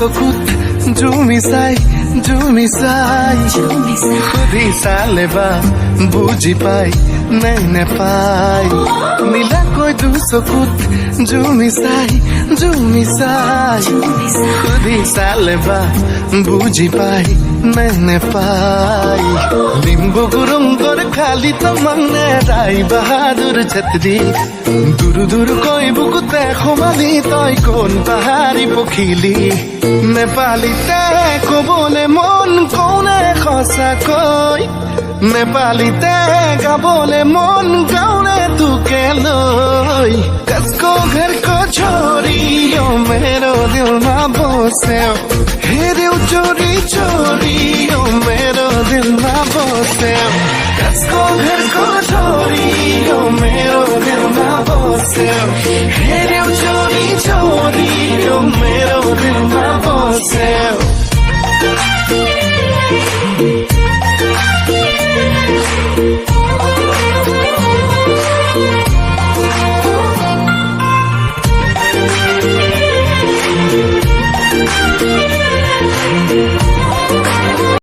চকুত জুমি চাই সুধি চালে বা বুজি পাই নে নেপাই নীলাকৈ চকুত জুমি চাই সুধি চালে বা বুজি পাই নে নেপাই লিম্বু গুরুঙ্গর খালি তমনে রাই বাহাদুর ছত্রি দূর দূর কই বুকুতে সোমালি তই কোন পাহাড়ি পখিলি নেপালীতে কবলে মন কোনে সঁচাকৈ নেপালীতে গাবলে মন গাउने तुके লৈ कसको घर को छोरी ओ मेरो दिलमा बस्यो हेर्यौ चोरी चोरी ओ मेरो दिलमा बस्यो कसको घर को छोरी ओ मेरो दिलमा बस्यो हेर्यौ चोरी चोरी ओ मेरो दिलमा बस्यो